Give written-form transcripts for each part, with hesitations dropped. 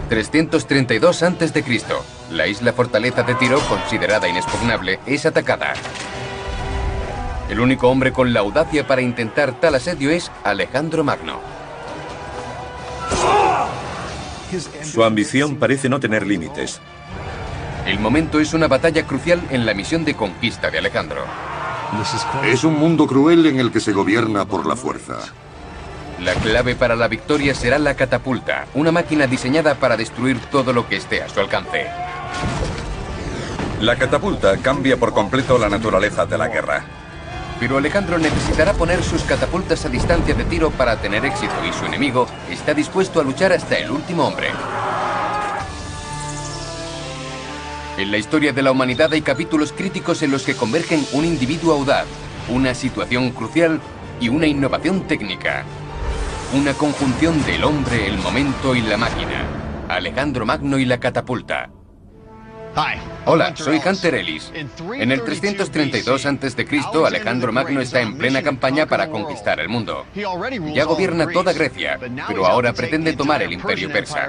332 a.C. La isla fortaleza de Tiro, considerada inexpugnable, es atacada. El único hombre con la audacia para intentar tal asedio es Alejandro Magno. Su ambición parece no tener límites. El momento es una batalla crucial en la misión de conquista de Alejandro. Es un mundo cruel en el que se gobierna por la fuerza. La clave para la victoria será la catapulta, una máquina diseñada para destruir todo lo que esté a su alcance. La catapulta cambia por completo la naturaleza de la guerra. Pero Alejandro necesitará poner sus catapultas a distancia de tiro para tener éxito y su enemigo está dispuesto a luchar hasta el último hombre. En la historia de la humanidad hay capítulos críticos en los que convergen un individuo audaz, una situación crucial y una innovación técnica. Una conjunción del hombre, el momento y la máquina. Alejandro Magno y la catapulta. Hola, soy Hunter Ellis. En el 332 a.C., Alejandro Magno está en plena campaña para conquistar el mundo. Ya gobierna toda Grecia, pero ahora pretende tomar el imperio persa.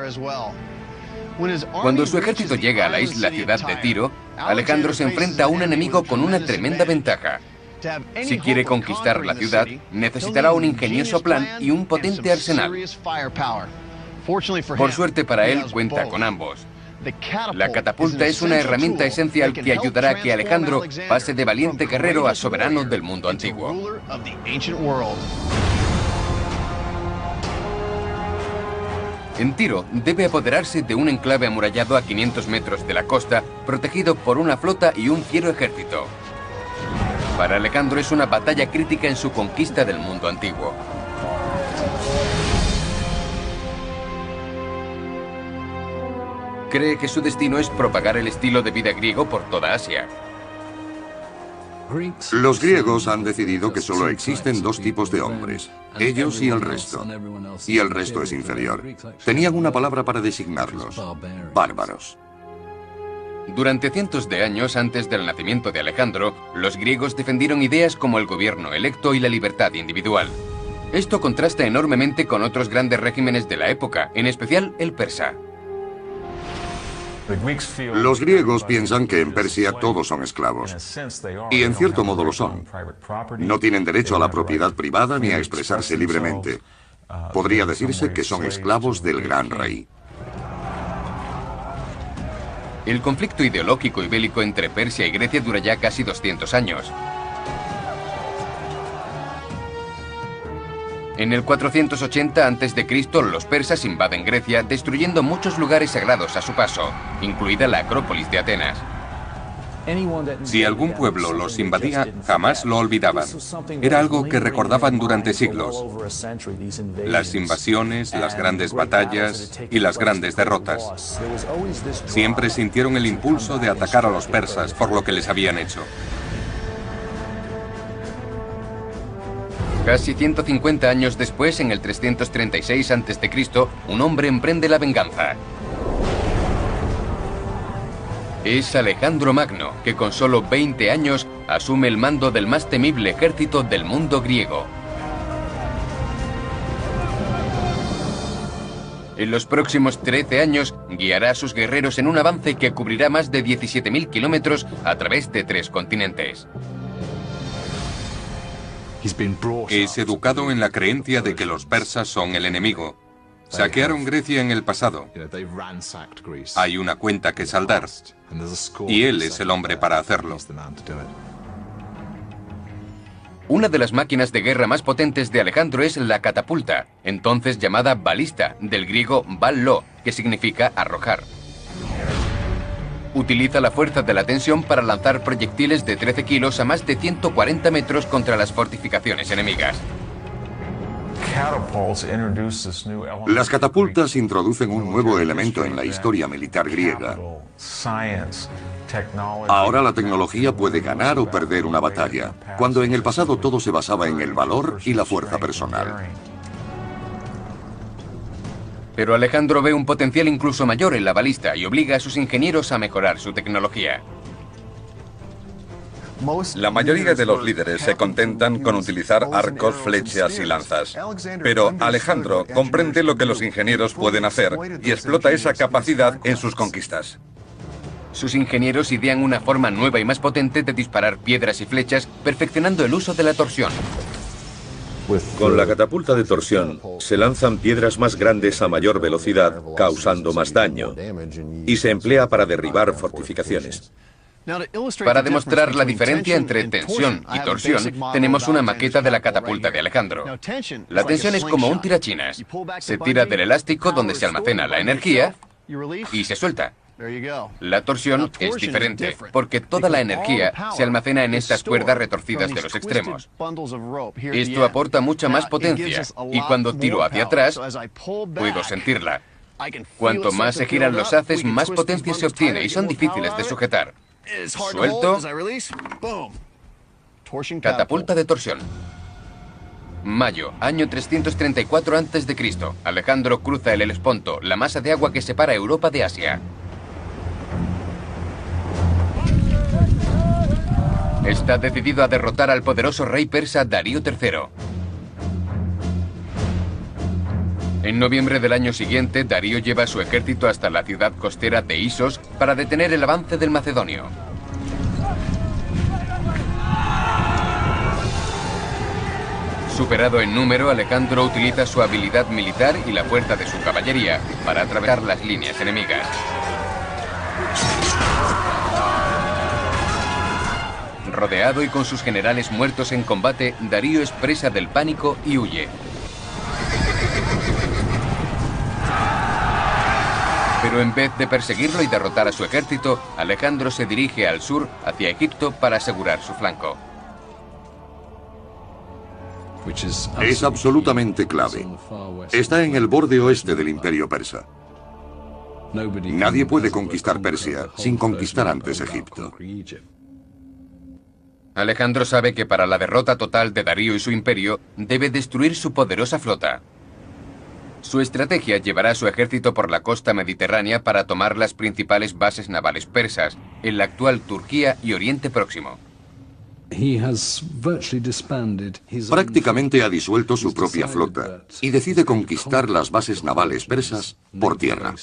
Cuando su ejército llega a la isla-ciudad de Tiro, Alejandro se enfrenta a un enemigo con una tremenda ventaja. Si quiere conquistar la ciudad, necesitará un ingenioso plan y un potente arsenal. Por suerte para él, cuenta con ambos. La catapulta es una herramienta esencial que ayudará a que Alejandro pase de valiente guerrero a soberano del mundo antiguo. En Tiro, debe apoderarse de un enclave amurallado a 500 metros de la costa, protegido por una flota y un fiero ejército. Para Alejandro es una batalla crítica en su conquista del mundo antiguo. Cree que su destino es propagar el estilo de vida griego por toda Asia. Los griegos han decidido que solo existen dos tipos de hombres, ellos y el resto. Y el resto es inferior. Tenían una palabra para designarlos: bárbaros. Durante cientos de años antes del nacimiento de Alejandro, los griegos defendieron ideas como el gobierno electo y la libertad individual. Esto contrasta enormemente con otros grandes regímenes de la época, en especial el persa. Los griegos piensan que en Persia todos son esclavos. Y en cierto modo lo son. No tienen derecho a la propiedad privada ni a expresarse libremente. Podría decirse que son esclavos del gran rey. El conflicto ideológico y bélico entre Persia y Grecia dura ya casi 200 años. En el 480 a.C., los persas invaden Grecia, destruyendo muchos lugares sagrados a su paso, incluida la Acrópolis de Atenas. Si algún pueblo los invadía, jamás lo olvidaban. Era algo que recordaban durante siglos. Las invasiones, las grandes batallas y las grandes derrotas. Siempre sintieron el impulso de atacar a los persas por lo que les habían hecho. Casi 150 años después, en el 336 a.C., un hombre emprende la venganza. Es Alejandro Magno, que con solo 20 años asume el mando del más temible ejército del mundo griego. En los próximos 13 años, guiará a sus guerreros en un avance que cubrirá más de 17.000 kilómetros a través de 3 continentes. Es educado en la creencia de que los persas son el enemigo. Saquearon Grecia en el pasado. Hay una cuenta que saldar. Y él es el hombre para hacerlo. Una de las máquinas de guerra más potentes de Alejandro es la catapulta, entonces llamada balista, del griego ballo, que significa arrojar. Utiliza la fuerza de la tensión para lanzar proyectiles de 13 kilos a más de 140 metros contra las fortificaciones enemigas. Las catapultas introducen un nuevo elemento en la historia militar griega. Ahora la tecnología puede ganar o perder una batalla, cuando en el pasado todo se basaba en el valor y la fuerza personal. Pero Alejandro ve un potencial incluso mayor en la balista y obliga a sus ingenieros a mejorar su tecnología. La mayoría de los líderes se contentan con utilizar arcos, flechas y lanzas. Pero Alejandro comprende lo que los ingenieros pueden hacer y explota esa capacidad en sus conquistas. Sus ingenieros idean una forma nueva y más potente de disparar piedras y flechas, perfeccionando el uso de la torsión. Con la catapulta de torsión se lanzan piedras más grandes a mayor velocidad, causando más daño, y se emplea para derribar fortificaciones. Para demostrar la diferencia entre tensión y torsión, tenemos una maqueta de la catapulta de Alejandro. La tensión es como un tirachinas. Se tira del elástico donde se almacena la energía y se suelta. La torsión es diferente, porque toda la energía se almacena en estas cuerdas retorcidas de los extremos. Esto aporta mucha más potencia, y cuando tiro hacia atrás, puedo sentirla. Cuanto más se giran los haces, más potencia se obtiene, y son difíciles de sujetar. Suelto. Catapulta de torsión. Mayo, año 334 a.C. Alejandro cruza el Helesponto, la masa de agua que separa Europa de Asia. Está decidido a derrotar al poderoso rey persa Darío III. En noviembre del año siguiente, Darío lleva su ejército hasta la ciudad costera de Isos para detener el avance del macedonio. Superado en número, Alejandro utiliza su habilidad militar y la fuerza de su caballería para atravesar las líneas enemigas. Rodeado y con sus generales muertos en combate, Darío es presa del pánico y huye. Pero en vez de perseguirlo y derrotar a su ejército, Alejandro se dirige al sur, hacia Egipto, para asegurar su flanco. Es absolutamente clave. Está en el borde oeste del Imperio Persa. Nadie puede conquistar Persia sin conquistar antes Egipto. Alejandro sabe que para la derrota total de Darío y su imperio, debe destruir su poderosa flota. Su estrategia llevará a su ejército por la costa mediterránea para tomar las principales bases navales persas, en la actual Turquía y Oriente Próximo. Prácticamente ha disuelto su propia flota y decide conquistar las bases navales persas por tierra.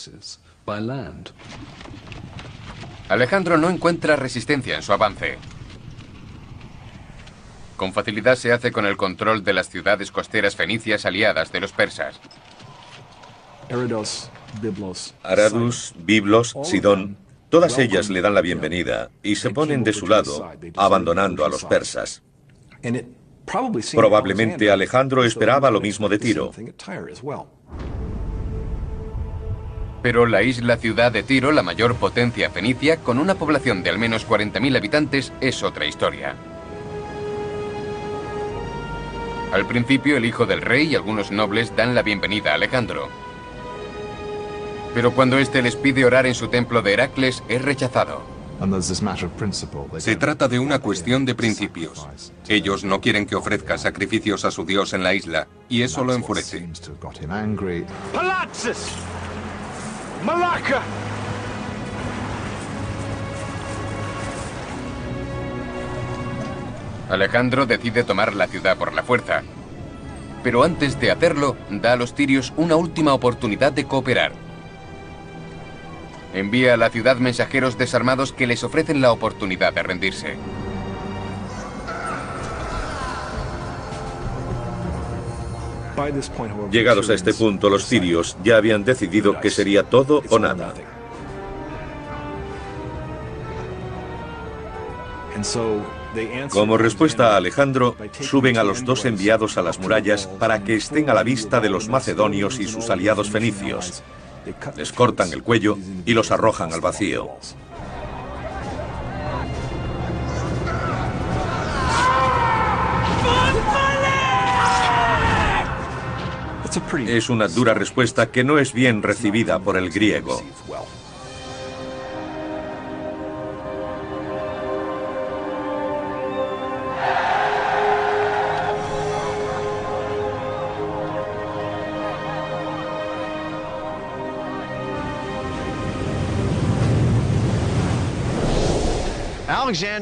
Alejandro no encuentra resistencia en su avance. Con facilidad se hace con el control de las ciudades costeras fenicias aliadas de los persas. Aradus, Biblos, Sidón, todas ellas le dan la bienvenida y se ponen de su lado, abandonando a los persas. Probablemente Alejandro esperaba lo mismo de Tiro. Pero la isla-ciudad de Tiro, la mayor potencia fenicia, con una población de al menos 40.000 habitantes, es otra historia. Al principio, el hijo del rey y algunos nobles dan la bienvenida a Alejandro. Pero cuando éste les pide orar en su templo de Heracles, es rechazado. Se trata de una cuestión de principios. Ellos no quieren que ofrezca sacrificios a su dios en la isla, y eso lo enfurece. Alejandro decide tomar la ciudad por la fuerza. Pero antes de hacerlo, da a los tirios una última oportunidad de cooperar. Envía a la ciudad mensajeros desarmados que les ofrecen la oportunidad de rendirse. Llegados a este punto, los tirios ya habían decidido que sería todo o nada. Como respuesta a Alejandro, suben a los dos enviados a las murallas para que estén a la vista de los macedonios y sus aliados fenicios. Les cortan el cuello y los arrojan al vacío. Es una dura respuesta que no es bien recibida por el griego.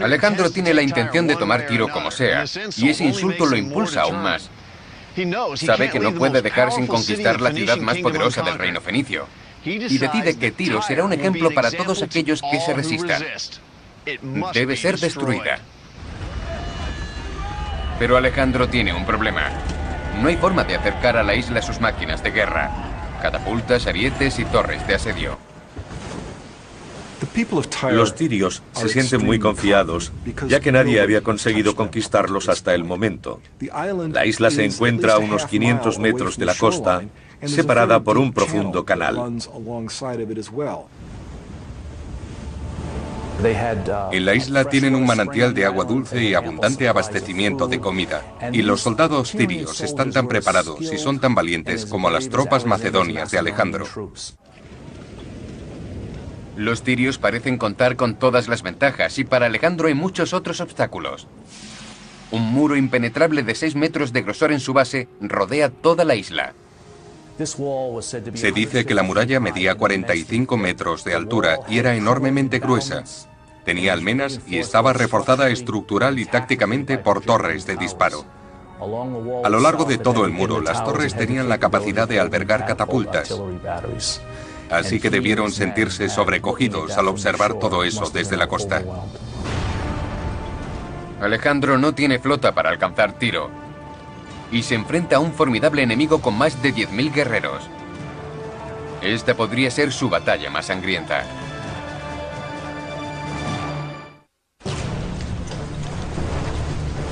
Alejandro tiene la intención de tomar Tiro como sea, y ese insulto lo impulsa aún más. Sabe que no puede dejar sin conquistar la ciudad más poderosa del reino fenicio, y decide que Tiro será un ejemplo para todos aquellos que se resistan. Debe ser destruida. Pero Alejandro tiene un problema. No hay forma de acercar a la isla sus máquinas de guerra, catapultas, arietes y torres de asedio. Los tirios se sienten muy confiados, ya que nadie había conseguido conquistarlos hasta el momento. La isla se encuentra a unos 500 metros de la costa, separada por un profundo canal. En la isla tienen un manantial de agua dulce y abundante abastecimiento de comida, y los soldados tirios están tan preparados y son tan valientes como las tropas macedonias de Alejandro. Los tirios parecen contar con todas las ventajas, y para Alejandro hay muchos otros obstáculos. Un muro impenetrable de 6 metros de grosor en su base rodea toda la isla. Se dice que la muralla medía 45 metros de altura y era enormemente gruesa. Tenía almenas y estaba reforzada estructural y tácticamente por torres de disparo. A lo largo de todo el muro, las torres tenían la capacidad de albergar catapultas. Así que debieron sentirse sobrecogidos al observar todo eso desde la costa. Alejandro no tiene flota para alcanzar Tiro, y se enfrenta a un formidable enemigo con más de 10.000 guerreros. Esta podría ser su batalla más sangrienta.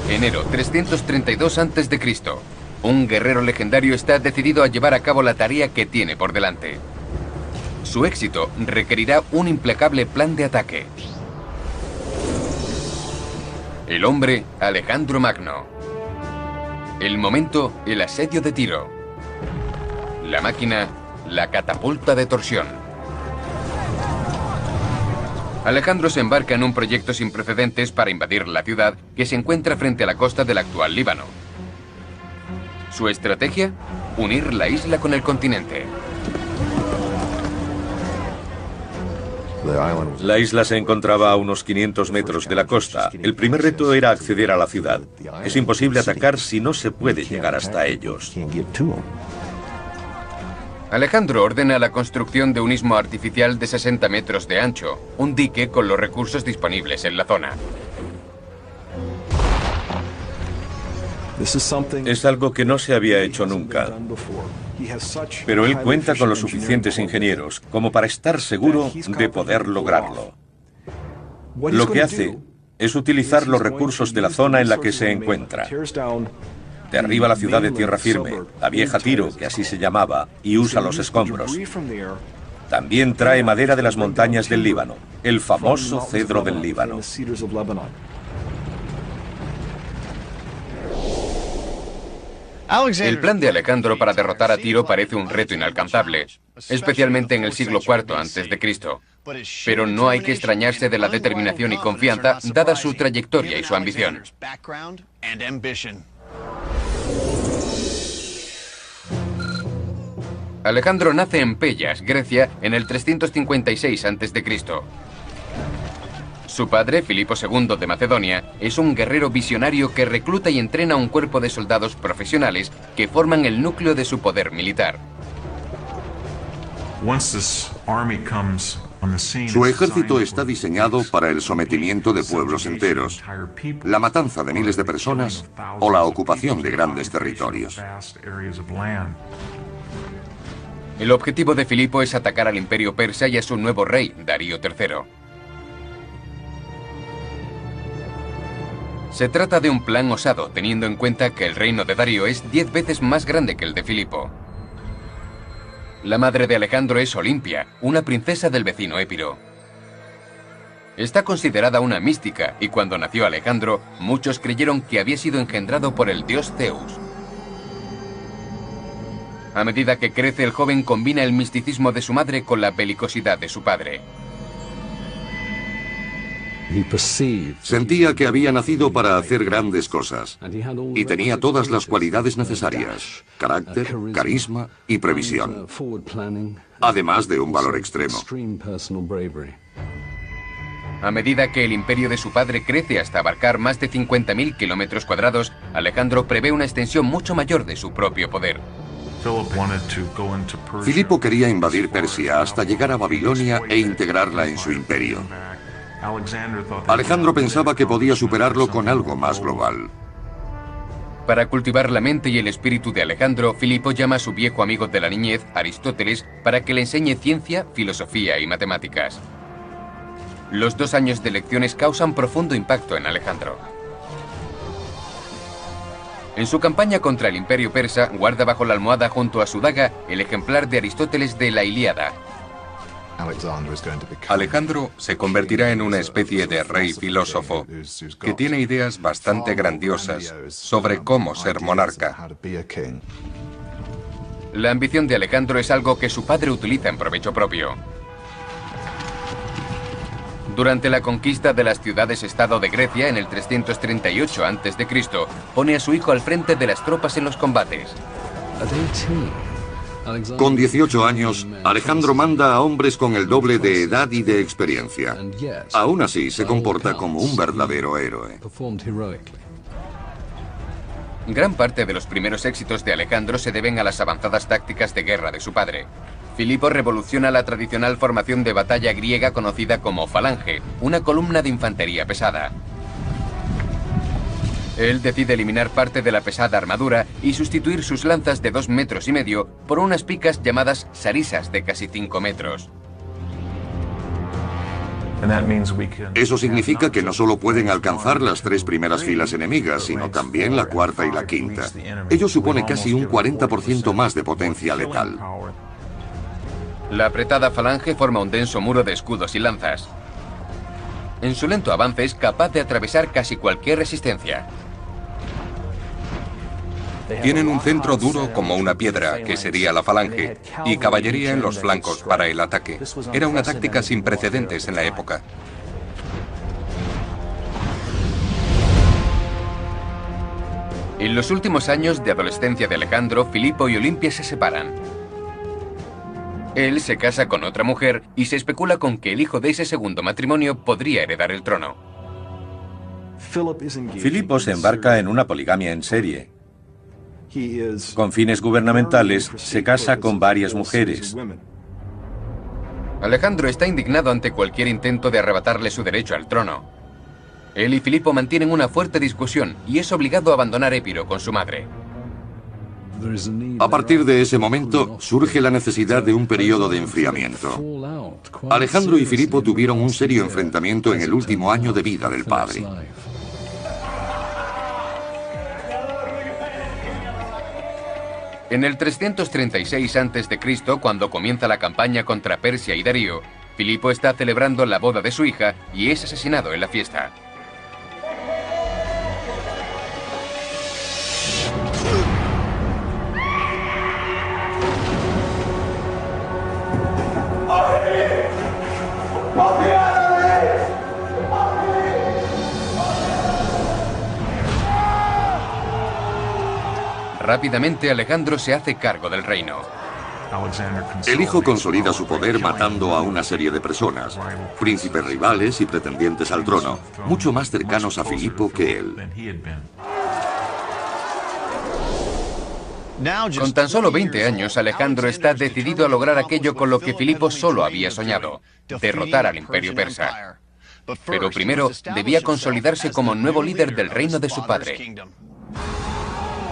Enero 332 a.C. Un guerrero legendario está decidido a llevar a cabo la tarea que tiene por delante. Su éxito requerirá un implacable plan de ataque. El hombre, Alejandro Magno. El momento, el asedio de Tiro. La máquina, la catapulta de torsión. Alejandro se embarca en un proyecto sin precedentes para invadir la ciudad que se encuentra frente a la costa del actual Líbano. Su estrategia, unir la isla con el continente. La isla se encontraba a unos 500 metros de la costa. El primer reto era acceder a la ciudad. Es imposible atacar si no se puede llegar hasta ellos. Alejandro ordena la construcción de un istmo artificial de 60 metros de ancho, un dique con los recursos disponibles en la zona. Es algo que no se había hecho nunca. Pero él cuenta con los suficientes ingenieros como para estar seguro de poder lograrlo. Lo que hace es utilizar los recursos de la zona en la que se encuentra. Derriba la ciudad de tierra firme, la vieja Tiro, que así se llamaba, y usa los escombros. También trae madera de las montañas del Líbano, el famoso cedro del Líbano. El plan de Alejandro para derrotar a Tiro parece un reto inalcanzable, especialmente en el siglo IV a.C. Pero no hay que extrañarse de la determinación y confianza dada su trayectoria y su ambición. Alejandro nace en Pellas, Grecia, en el 356 a.C. Su padre, Filipo II de Macedonia, es un guerrero visionario que recluta y entrena un cuerpo de soldados profesionales que forman el núcleo de su poder militar. Su ejército está diseñado para el sometimiento de pueblos enteros, la matanza de miles de personas o la ocupación de grandes territorios. El objetivo de Filipo es atacar al imperio persa y a su nuevo rey, Darío III. Se trata de un plan osado, teniendo en cuenta que el reino de Darío es 10 veces más grande que el de Filipo. La madre de Alejandro es Olimpia, una princesa del vecino Épiro. Está considerada una mística, y cuando nació Alejandro, muchos creyeron que había sido engendrado por el dios Zeus. A medida que crece, el joven combina el misticismo de su madre con la belicosidad de su padre. Sentía que había nacido para hacer grandes cosas y tenía todas las cualidades necesarias: carácter, carisma y previsión, además de un valor extremo. A medida que el imperio de su padre crece hasta abarcar más de 50.000 kilómetros cuadrados, Alejandro prevé una extensión mucho mayor de su propio poder. Filipo quería invadir Persia hasta llegar a Babilonia e integrarla en su imperio. Alejandro pensaba que podía superarlo con algo más global. Para cultivar la mente y el espíritu de Alejandro, Filipo llama a su viejo amigo de la niñez, Aristóteles, para que le enseñe ciencia, filosofía y matemáticas. Los 2 años de lecciones causan profundo impacto en Alejandro. En su campaña contra el imperio persa, guarda bajo la almohada junto a su daga el ejemplar de Aristóteles de la Ilíada. Alejandro se convertirá en una especie de rey filósofo que tiene ideas bastante grandiosas sobre cómo ser monarca. La ambición de Alejandro es algo que su padre utiliza en provecho propio. Durante la conquista de las ciudades-estado de Grecia en el 338 a.C., pone a su hijo al frente de las tropas en los combates. Con 18 años, Alejandro manda a hombres con el doble de edad y de experiencia. Aún así, se comporta como un verdadero héroe. Gran parte de los primeros éxitos de Alejandro se deben a las avanzadas tácticas de guerra de su padre. Filipo revoluciona la tradicional formación de batalla griega conocida como falange, una columna de infantería pesada. Él decide eliminar parte de la pesada armadura y sustituir sus lanzas de 2,5 metros por unas picas llamadas sarisas de casi 5 metros. Eso significa que no solo pueden alcanzar las 3 primeras filas enemigas, sino también la cuarta y la quinta. Ello supone casi un 40% más de potencia letal. La apretada falange forma un denso muro de escudos y lanzas. En su lento avance es capaz de atravesar casi cualquier resistencia. Tienen un centro duro como una piedra, que sería la falange, y caballería en los flancos para el ataque. Era una táctica sin precedentes en la época. En los últimos años de adolescencia de Alejandro, Filipo y Olimpia se separan. Él se casa con otra mujer y se especula con que el hijo de ese segundo matrimonio podría heredar el trono. Filipo se embarca en una poligamia en serie. Con fines gubernamentales, se casa con varias mujeres. Alejandro está indignado ante cualquier intento de arrebatarle su derecho al trono. Él y Filipo mantienen una fuerte discusión y es obligado a abandonar Épiro con su madre. A partir de ese momento, surge la necesidad de un periodo de enfriamiento. Alejandro y Filipo tuvieron un serio enfrentamiento en el último año de vida del padre. En el 336 a.C., cuando comienza la campaña contra Persia y Darío, Filipo está celebrando la boda de su hija y es asesinado en la fiesta. Rápidamente Alejandro se hace cargo del reino. El hijo consolida su poder matando a una serie de personas, príncipes rivales y pretendientes al trono, mucho más cercanos a Filipo que él. Con tan solo 20 años, Alejandro está decidido a lograr aquello con lo que Filipo solo había soñado, derrotar al imperio persa. Pero primero debía consolidarse como nuevo líder del reino de su padre.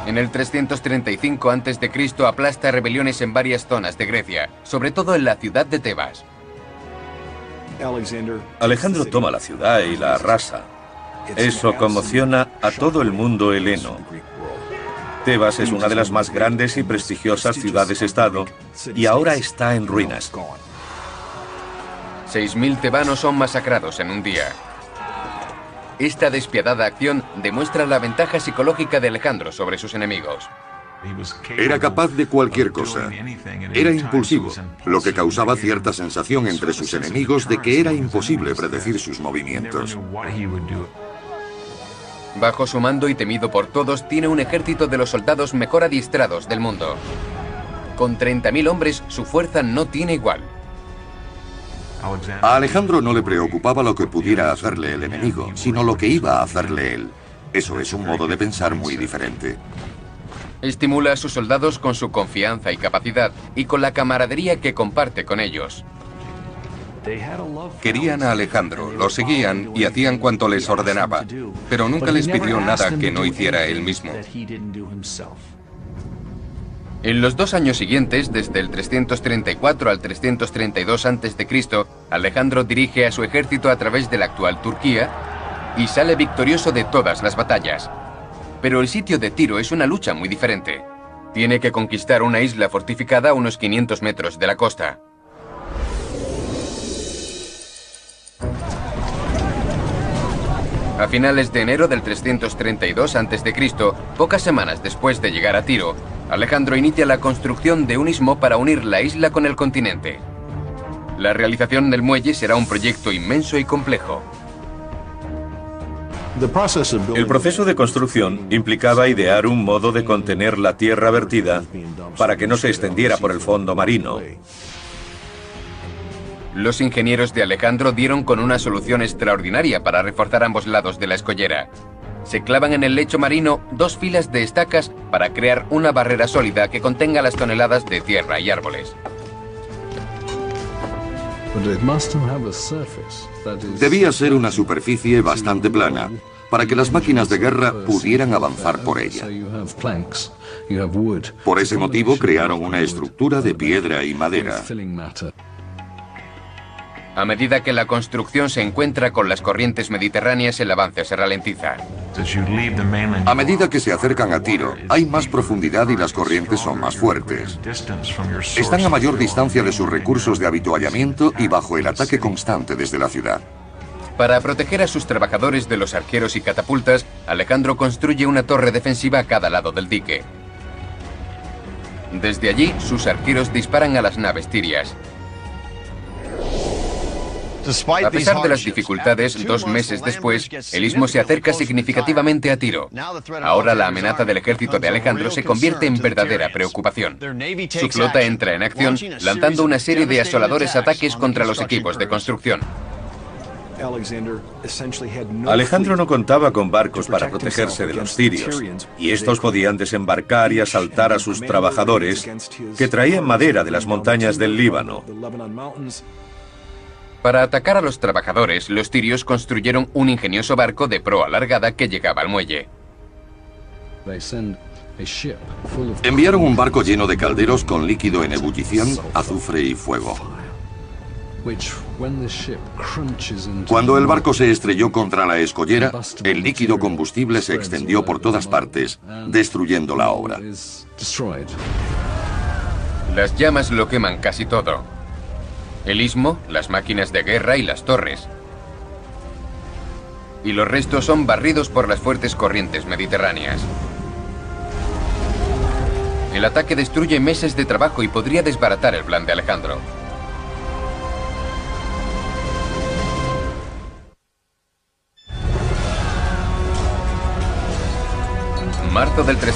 En el 335 a.C. aplasta rebeliones en varias zonas de Grecia, sobre todo en la ciudad de Tebas. Alejandro toma la ciudad y la arrasa. Eso conmociona a todo el mundo heleno. Tebas es una de las más grandes y prestigiosas ciudades-estado y ahora está en ruinas. 6.000 tebanos son masacrados en un día. Esta despiadada acción demuestra la ventaja psicológica de Alejandro sobre sus enemigos. Era capaz de cualquier cosa. Era impulsivo, lo que causaba cierta sensación entre sus enemigos de que era imposible predecir sus movimientos. Bajo su mando y temido por todos, tiene un ejército de los soldados mejor adiestrados del mundo. Con 30.000 hombres, su fuerza no tiene igual. A Alejandro no le preocupaba lo que pudiera hacerle el enemigo, sino lo que iba a hacerle él. Eso es un modo de pensar muy diferente. Estimula a sus soldados con su confianza y capacidad y con la camaradería que comparte con ellos. Querían a Alejandro, lo seguían y hacían cuanto les ordenaba, pero nunca les pidió nada que no hiciera él mismo. En los 2 años siguientes, desde el 334 al 332 a.C., Alejandro dirige a su ejército a través de la actual Turquía y sale victorioso de todas las batallas. Pero el sitio de Tiro es una lucha muy diferente. Tiene que conquistar una isla fortificada a unos 500 metros de la costa. A finales de enero del 332 a.C., pocas semanas después de llegar a Tiro, Alejandro inicia la construcción de un istmo para unir la isla con el continente. La realización del muelle será un proyecto inmenso y complejo. El proceso de construcción implicaba idear un modo de contener la tierra vertida para que no se extendiera por el fondo marino. Los ingenieros de Alejandro dieron con una solución extraordinaria para reforzar ambos lados de la escollera. Se clavan en el lecho marino 2 filas de estacas para crear una barrera sólida que contenga las toneladas de tierra y árboles. Debía ser una superficie bastante plana, para que las máquinas de guerra pudieran avanzar por ella. Por ese motivo crearon una estructura de piedra y madera. A medida que la construcción se encuentra con las corrientes mediterráneas, el avance se ralentiza. A medida que se acercan a Tiro, hay más profundidad y las corrientes son más fuertes. Están a mayor distancia de sus recursos de avituallamiento y bajo el ataque constante desde la ciudad. Para proteger a sus trabajadores de los arqueros y catapultas, Alejandro construye una torre defensiva a cada lado del dique. Desde allí, sus arqueros disparan a las naves tirias. A pesar de las dificultades, 2 meses después, el istmo se acerca significativamente a Tiro. Ahora la amenaza del ejército de Alejandro se convierte en verdadera preocupación. Su flota entra en acción, lanzando una serie de asoladores ataques contra los equipos de construcción. Alejandro no contaba con barcos para protegerse de los tirios, y estos podían desembarcar y asaltar a sus trabajadores, que traían madera de las montañas del Líbano. Para atacar a los trabajadores, los tirios construyeron un ingenioso barco de proa alargada que llegaba al muelle. Enviaron un barco lleno de calderos con líquido en ebullición, azufre y fuego. Cuando el barco se estrelló contra la escollera, el líquido combustible se extendió por todas partes, destruyendo la obra. Las llamas lo queman casi todo. El istmo, las máquinas de guerra y las torres. Y los restos son barridos por las fuertes corrientes mediterráneas. El ataque destruye meses de trabajo y podría desbaratar el plan de Alejandro. Marzo del 300.